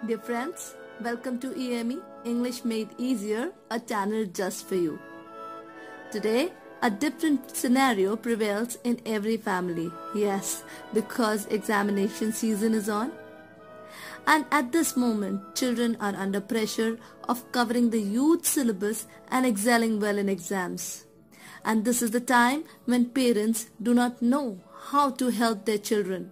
Dear friends, welcome to EME, English Made Easier, a channel just for you. Today, a different scenario prevails in every family. Yes, because examination season is on. And at this moment, children are under pressure of covering the huge syllabus and excelling well in exams. And this is the time when parents do not know how to help their children.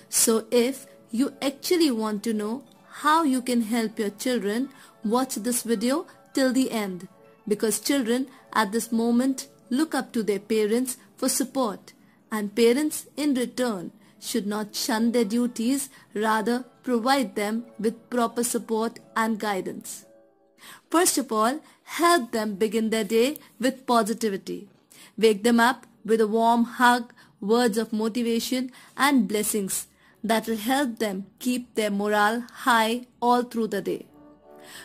So if you actually want to know how you can help your children, watch this video till the end, because children at this moment look up to their parents for support, and parents in return should not shun their duties, rather provide them with proper support and guidance. First of all, help them begin their day with positivity. Wake them up with a warm hug, words of motivation and blessings that will help them keep their morale high all through the day.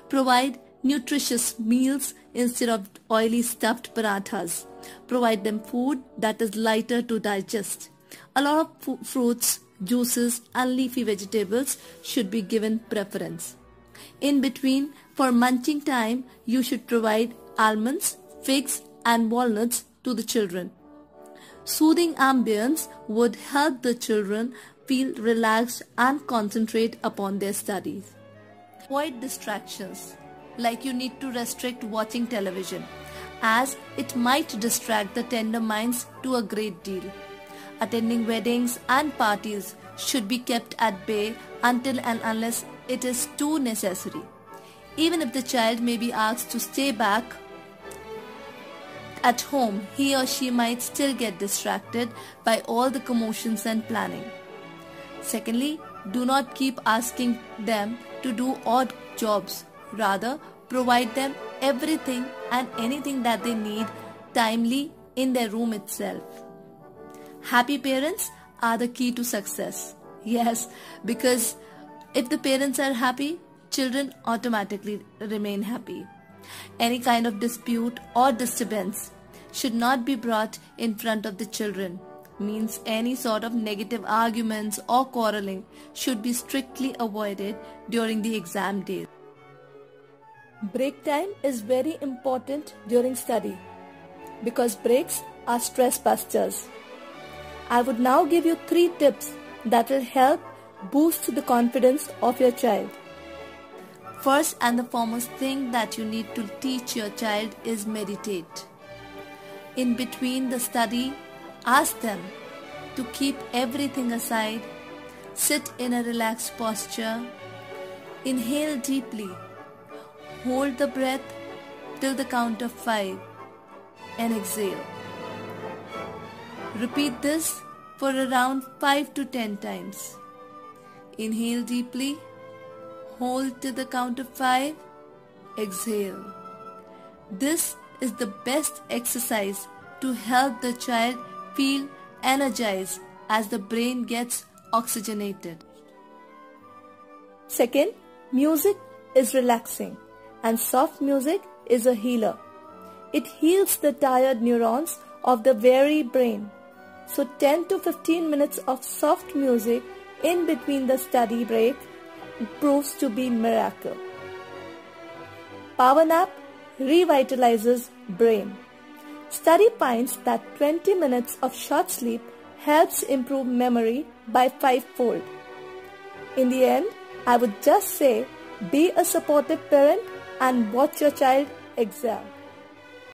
Provide nutritious meals instead of oily stuffed parathas. Provide them food that is lighter to digest. A lot of fruits, juices and leafy vegetables should be given preference. In between, for munching time, you should provide almonds, figs and walnuts to the children. Soothing ambience would help the children feel relaxed and concentrate upon their studies. Avoid distractions, like you need to restrict watching television, as it might distract the tender minds to a great deal. Attending weddings and parties should be kept at bay until and unless it is too necessary. Even if the child may be asked to stay back at home, he or she might still get distracted by all the commotions and planning. Secondly, do not keep asking them to do odd jobs. Rather, provide them everything and anything that they need timely in their room itself. Happy parents are the key to success. Yes, because if the parents are happy, children automatically remain happy. Any kind of dispute or disturbance should not be brought in front of the children. Means any sort of negative arguments or quarreling should be strictly avoided during the exam days. Break time is very important during study because breaks are stress busters. I would now give you 3 tips that will help boost the confidence of your child. First and the foremost thing that you need to teach your child is meditate. In between the study, ask them to keep everything aside, sit in a relaxed posture, inhale deeply, hold the breath till the count of 5 and exhale. Repeat this for around 5 to 10 times. Inhale deeply, hold till the count of 5, exhale. This is the best exercise to help the child feel energized as the brain gets oxygenated. Second, music is relaxing and soft music is a healer. It heals the tired neurons of the weary brain. So 10 to 15 minutes of soft music in between the study break proves to be miracle. Power nap revitalizes brain. Study finds that 20 minutes of short sleep helps improve memory by 5-fold. In the end, I would just say be a supportive parent and watch your child excel.